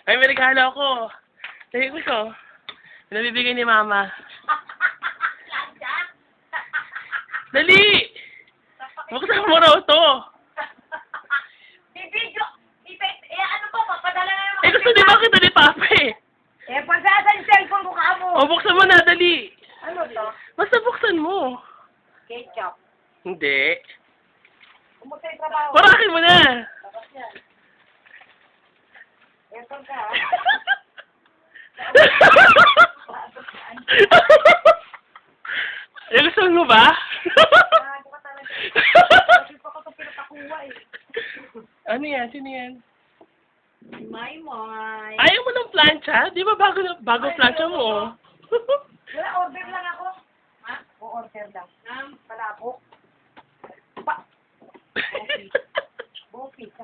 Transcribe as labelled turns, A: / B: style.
A: Ay, may regalo ako. Sabi ko. Pinabibigay ni Mama. Dali! Buksan mo raw to.
B: Bibidyo! Ano po, papadala na naman.
A: Gusto di ba kita ni Papa eh?
B: Pasasa yung cellphone mukha mo.
A: O, buksan mo na, dali.
B: Ano to?
A: Basta buksan mo.
B: Ketchup.
A: Hindi.
B: Kumusta yung trabaho?
A: Parakin mo na.
B: Tapos yan. Eto ka.
A: Gusto mo ba?
B: Ano ka talaga? Kasi pa ko ito pinapakuha eh.
A: Ano yan? Sino yan?
B: May.
A: Ayaw mo ng plancha? Di ba bago plancha mo?
B: Wala, order lang ako. Ha? O order lang. Palabok.